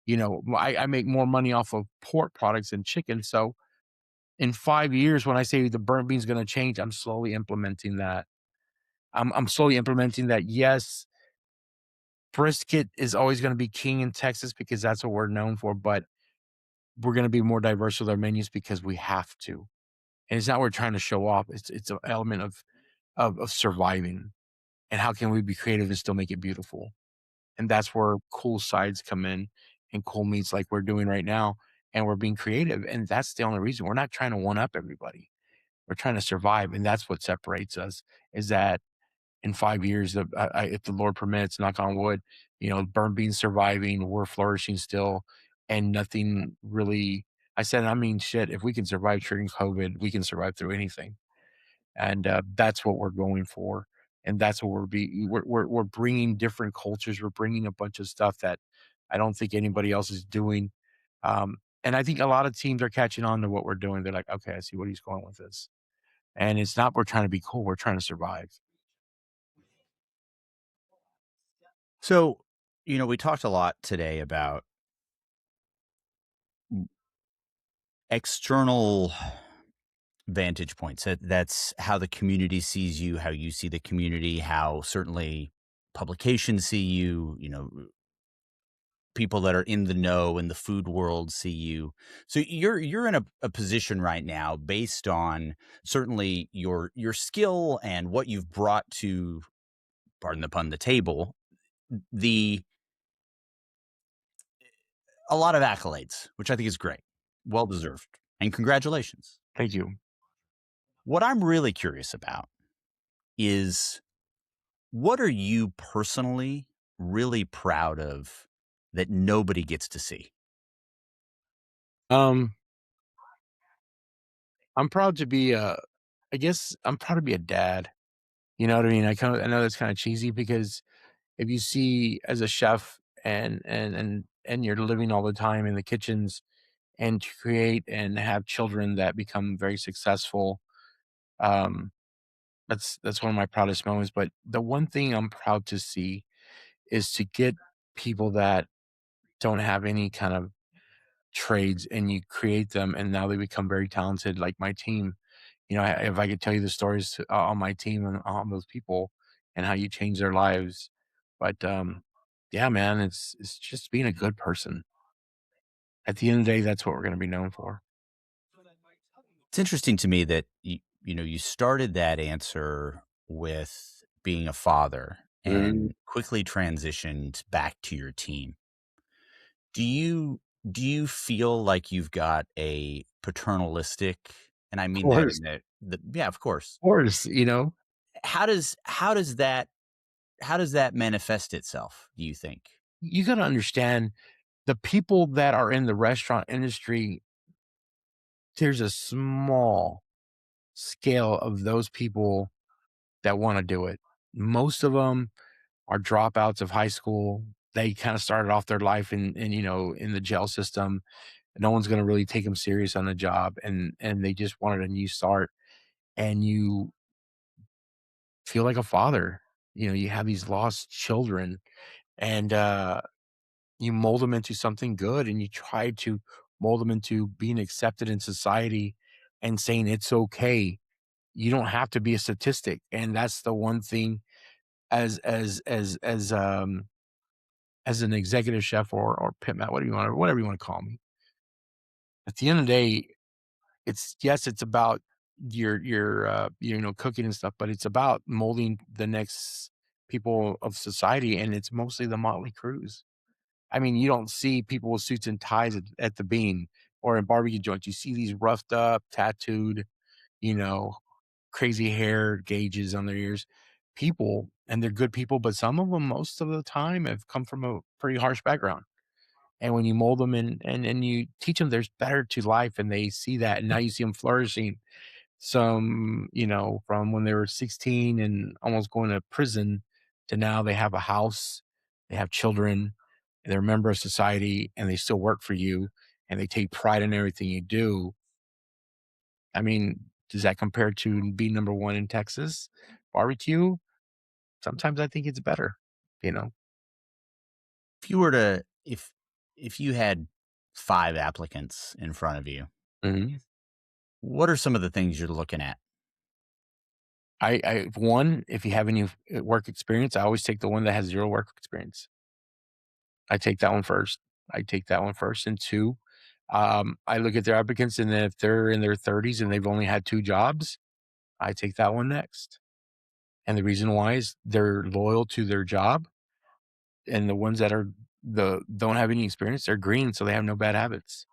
I make more money off of pork products than chicken. So in 5 years, when I say the burnt bean's going to change, I'm slowly implementing that. I'm slowly implementing that. Yes, brisket is always going to be king in Texas because that's what we're known for. But we're going to be more diverse with our menus because we have to. And it's not we're trying to show off. It's an element of surviving. And how can we be creative and still make it beautiful? And that's where cool sides come in and cool meats like we're doing right now. And we're being creative. And that's the only reason. We're not trying to one up everybody. We're trying to survive. And that's what separates us is that in 5 years, if the Lord permits, knock on wood, burnt beans surviving, we're flourishing still, and nothing really. I mean, shit. If we can survive during COVID, we can survive through anything, and that's what we're going for, and that's what we're bringing different cultures. We're bringing a bunch of stuff that I don't think anybody else is doing, and I think a lot of teams are catching on to what we're doing. They're like, okay, I see what he's going with this, and it's not we're trying to be cool. We're trying to survive. So, we talked a lot today about external vantage points. That's how the community sees you, how you see the community, how certainly publications see you, people that are in the know in the food world see you. So you're in a position right now based on certainly your skill and what you've brought to, pardon the pun, the table, the a lot of accolades, which I think is great. Well deserved. And congratulations. Thank you. What I'm really curious about is what are you personally really proud of that nobody gets to see? Um, I'm proud to be a I guess I'm proud to be a dad. You know what I mean? I know that's kinda cheesy because if you see as a chef and you're living all the time in the kitchens and to create and have children that become very successful, um, that's one of my proudest moments, but the one thing I'm proud to see is to get people that don't have any kind of trades and you create them and now they become very talented like my team. If I could tell you the stories on my team and on those people and how you change their lives. But yeah, man, it's just being a good person. At the end of the day, that's what we're going to be known for. It's interesting to me that you started that answer with being a father Mhm. and quickly transitioned back to your team. Do you feel like you've got a paternalistic, and I mean that Course, in the yeah, of course. course, you know? How does that manifest itself, do you think? You gotta understand the people that are in the restaurant industry, there's a small scale of those people that wanna do it. Most of them are dropouts of high school. They kinda started off their life in the jail system. No one's gonna really take them serious on the job, and they just wanted a new start, and you feel like a father. You know, you have these lost children, and, you mold them into something good, and you try to mold them into being accepted in society and saying, "It's okay. You don't have to be a statistic," and that's the one thing as an executive chef or pit mat, whatever you wanna call me. At the end of the day, it's yes, it's about cooking and stuff, but it's about molding the next people of society, and it's mostly the motley crews. I mean, you don't see people with suits and ties at the Bean or in barbecue joints. You see these roughed up, tattooed, you know, crazy hair gauges on their ears people, and they're good people, but some of them, most of the time, have come from a pretty harsh background. And when you mold them and you teach them there's better to life and they see that, and now you see them flourishing. Some, from when they were 16 and almost going to prison to now they have a house, they have children, they're a member of society, and they still work for you, and they take pride in everything you do. I mean, does that compare to being number 1 in Texas barbecue? Sometimes I think it's better, you know? If you were to if you had 5 applicants in front of you, Mhm. what are some of the things you're looking at? I 1, if you have any work experience, I always take the one that has 0 work experience. I take that one first. I take that one first, and 2, I look at their applicants, and then if they're in their 30s and they've only had 2 jobs, I take that one next. And the reason why is they're loyal to their job, and the ones that don't have any experience, they're green, so they have no bad habits.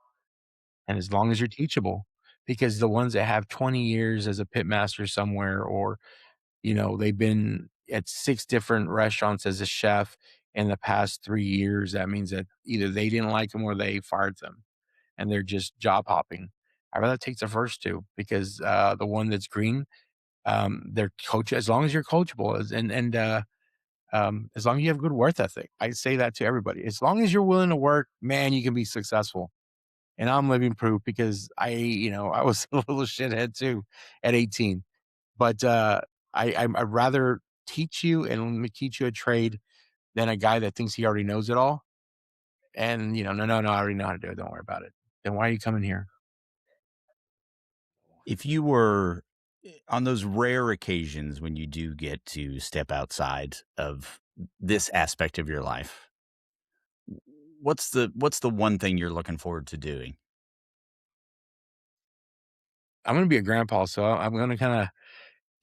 And as long as you're teachable, because the ones that have 20 years as a pit master somewhere, or they've been at 6 different restaurants as a chef in the past 3 years, that means that either they didn't like them or they fired them, and they're just job hopping. I'd rather take the first 2 because, the one that's green, they're coach as long as you're coachable as long as you have good worth ethic. I say that to everybody. As long as you're willing to work, man, you can be successful. And I'm living proof because I was a little shithead too at 18. But I'd rather teach you and let me teach you a trade than a guy that thinks he already knows it all. And no, no, no, I already know how to do it. Don't worry about it. Then why are you coming here? If you were on those rare occasions when you do get to step outside of this aspect of your life, what's the one thing you're looking forward to doing? I'm gonna be a grandpa, so I'm gonna kind of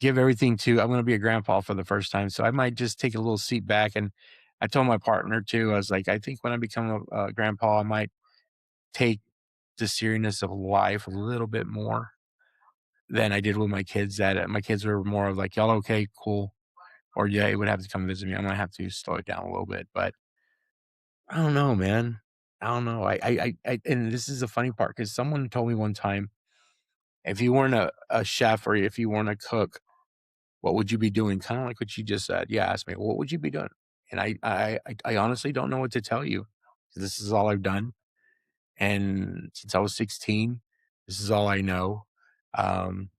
give everything to. I'm gonna be a grandpa for the first time, so I might just take a little seat back. And I told my partner too. I was like, I think when I become a grandpa, I might take the seriousness of life a little bit more than I did with my kids. That my kids were more of like, "Y'all okay? Cool." Or, "Yeah, you would have to come visit me." I'm gonna have to slow it down a little bit, but I don't know, man. I don't know. And this is the funny part because someone told me one time, if you weren't a chef or if you weren't a cook, what would you be doing? Kinda like what you just said. Yeah, ask me, "What would you be doing?" And I honestly don't know what to tell you. This is all I've done, and since I was 16, this is all I know. Um,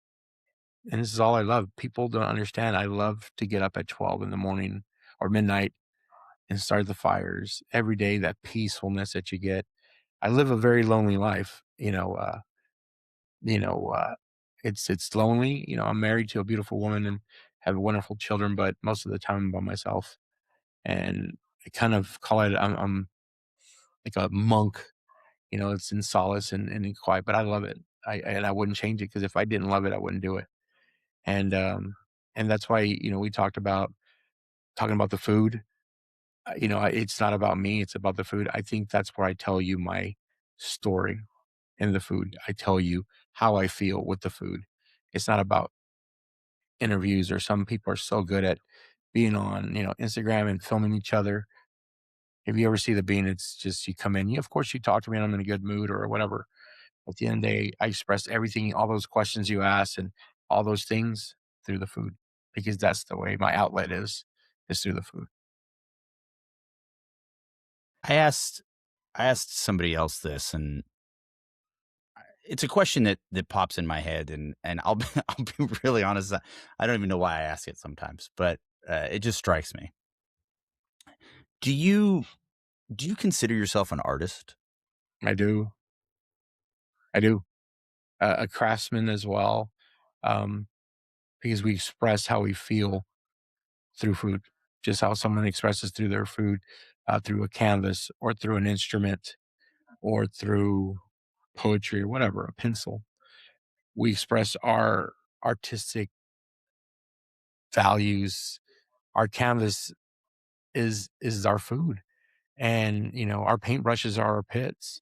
and this is all I love. People don't understand. I love to get up at 12 in the morning or midnight and start the fires every day, that peacefulness that you get. I live a very lonely life, you know, uh, it's lonely. I'm married to a beautiful woman and have wonderful children, but most of the time I'm by myself. And I kind of call it I'm like a monk, it's in solace and in quiet, but I love it. And I wouldn't change it because if I didn't love it, I wouldn't do it. And that's why, we talking about the food. It's not about me, it's about the food. I think that's where I tell you my story in the food. I tell you how I feel with the food. It's not about interviews, or some people are so good at being on, Instagram and filming each other. If you ever see the bean, it's just you come in, of course you talk to me and I'm in a good mood or whatever. At the end of the day, I express everything, all those questions you asked and all those things through the food, because that's the way my outlet is through the food. I asked I asked somebody else this, and it's a question that pops in my head, and I'll be, I'll be really honest. I don't even know why I ask it sometimes, but it just strikes me. Do you do you consider yourself an artist? I do. I do. A craftsman as well, um, because we express how we feel through food, just how someone expresses through their food, through a canvas or through an instrument or through poetry or whatever, a pencil. We express our artistic values. Our canvas is our food, and our paintbrushes are our pits.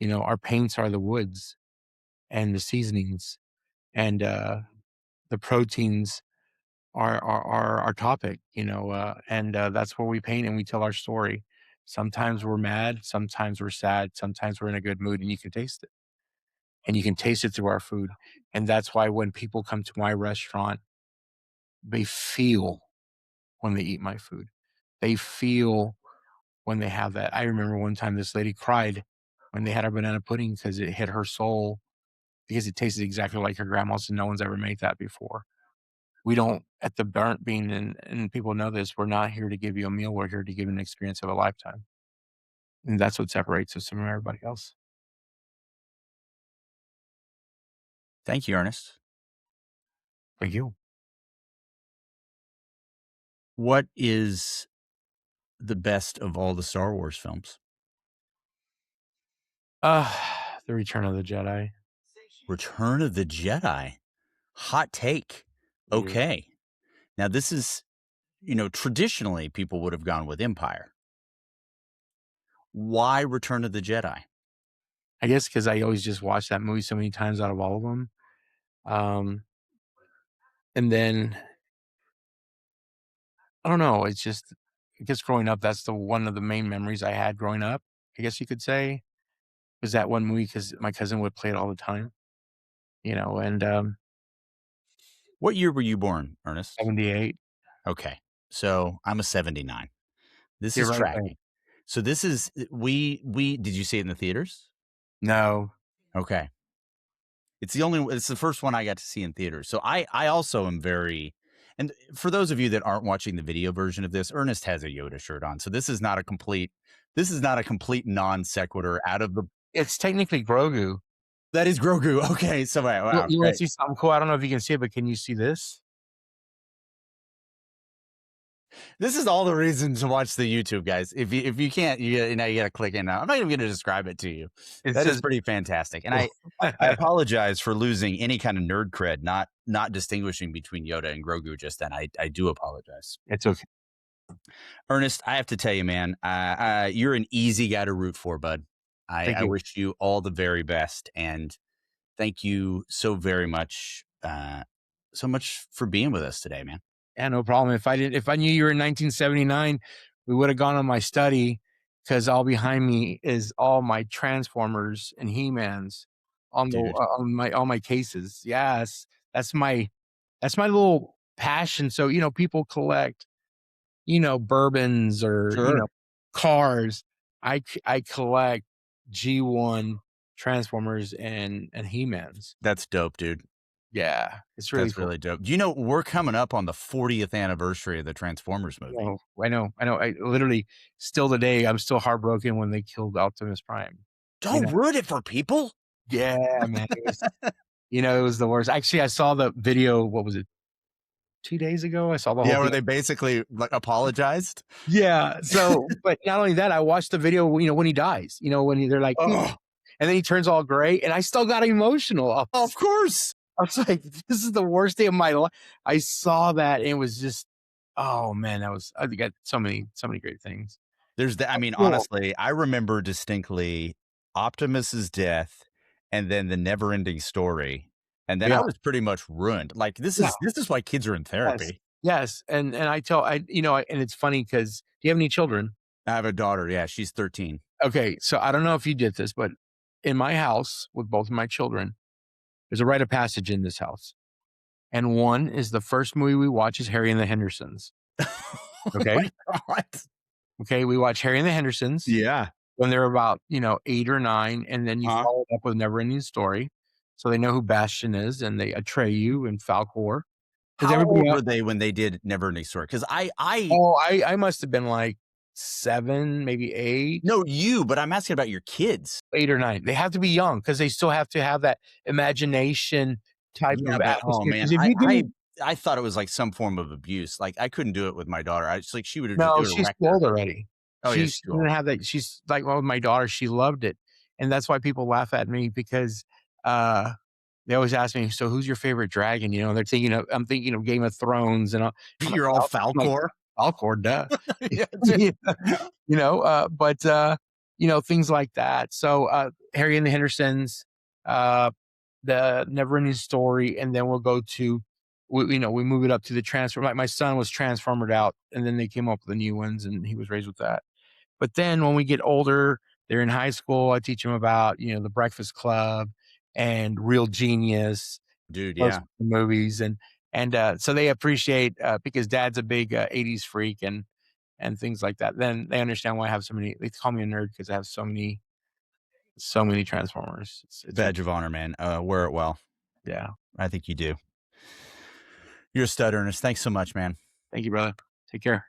Our paints are the woods and the seasonings, and the proteins are our topic. And that's where we paint and we tell our story. Sometimes we're mad, sometimes we're sad, sometimes we're in a good mood, and you can taste it. And you can taste it through our food. And that's why when people come to my restaurant, they feel when they eat my food. They feel when they have that. I remember one time this lady cried when they had our banana pudding because it hit her soul, because it tasted exactly like her grandma's and no one's ever made that before. We don't at the Burnt Bean, and people know this, we're not here to give you a meal, we're here to give you an experience of a lifetime. And that's what separates us from everybody else. Thank you, Ernest. Thank you. What is the best of all the Star Wars films? Uh, The Return of the Jedi. Return of the Jedi. Hot take. Yeah. Okay. Now this is, traditionally people would have gone with Empire. Why Return of the Jedi? I guess because I always just watched that movie so many times out of all of them. And then I don't know, it's just, I guess growing up, that's the one of the main memories I had growing up, I guess you could say, was that one movie because my cousin would play it all the time, and What year were you born, Ernest? 78. Okay. So I'm a 79. This You're is right there. tracking. So this is we did you see it in the theaters? No. Okay. It's the first one I got to see in theaters. So I also am very, and for those of you that aren't watching the video version of this, Ernest has a Yoda shirt on. So this is not a complete non sequitur out of the It's technically Grogu. that is Grogu. Okay. So wow, You wanna great. see something cool? I don't know if you can see it, but can you see this? This is all the reason to watch the YouTube, guys. If you can't, you gotta click in now. I'm not even gonna describe it to you. It That is says pretty fantastic. And I apologize for losing any kind of nerd cred, not distinguishing between Yoda and Grogu just then. I do apologize. It's okay. Ernest, I have to tell you, man, you're an easy guy to root for, bud. Thank I you. wish you all the very best, and thank you so very much, so much for being with us today, man. Yeah, no problem. If I knew you were in 1979, we would have gone on my study, because all behind me is all my Transformers and He-Mans Dude, on my all my cases. Yes, that's my little passion. So, people collect, bourbons or, sure. cars. I collect G1 Transformers and He-Mans. That's dope, dude. Yeah, it's really That's cool. really dope. Do you know we're coming up on the 40th anniversary of the Transformers movie? No, I know. I literally still today, I'm still heartbroken when they killed Optimus Prime. You Don't know? ruin it for people. Yeah, man. It was the worst. Actually, I saw the video, what was it, 2 days ago? I saw the whole Yeah, where thing. they basically like apologized. Yeah. So, but not only that, I watched the video, when he dies, they're like, Oh, and then he turns all gray, and I still got emotional. Of course. I was like, "This is the worst day of my life." I saw that, and it was just, oh man, that was I got so many great things. There's the I Oh, mean, cool. honestly, I remember distinctly Optimus's death and then the never-ending story, and then I Yeah, was pretty much ruined. Like, yeah, this is why kids are in yes, therapy. yes, and I tell I you know, and it's funny because do you have any children? I have a daughter, yeah, she's 13. Okay, so I don't know if you did this, but in my house with both of my children, there's a rite of passage in this house, and one is the first movie we watch is Harry and the Hendersons. Oh Okay, my god. okay, we watch Harry and the Hendersons Yeah. when they're about, 8 or 9, and then you Huh? follow it up with Neverending Story, so they know who Bastian is, and they Atreyu and Falkor, because How everybody old el were they when they did Neverending Story? Because I oh, I must have been, like, 7, maybe 8, know you, but I'm asking about your kids. 8 or 9. They have to be young because they still have to have that imagination type Yeah, of but, oh, atmosphere. man, Because if you do I thought it was like some form of abuse. Like, I couldn't do it with my daughter. I just like, she would have just it no, would have she's wrecked too her. old already. Oh, yeah, She she's too didn't old. have that she's like, well, with my daughter, she loved it, and that's why people laugh at me because, uh, they always ask me, "So who's your favorite dragon?" They're thinking of I'm thinking of Game of Thrones, and You're all I'm like, Falcor? "Falcor, duh." Yeah, Yeah, things like that. So, Harry and the Hendersons, uh, the Neverending Story, and then we'll go to we move it up to the Transform like, my son was Transformered out, and then they came up with the new ones, and he was raised with that. But then when we get older, they're in high school, I teach them about, The Breakfast Club and Real Genius, dude, those yeah. movies, and so they appreciate, because dad's a big, '80s freak and things like that. Then they understand why I have so many they call me a nerd because I have so many Transformers. It's Badge of honor, man. Wear it well. yeah. I think you do. You're a stud, Ernest. Thanks so much, man. Thank you, brother. Take care.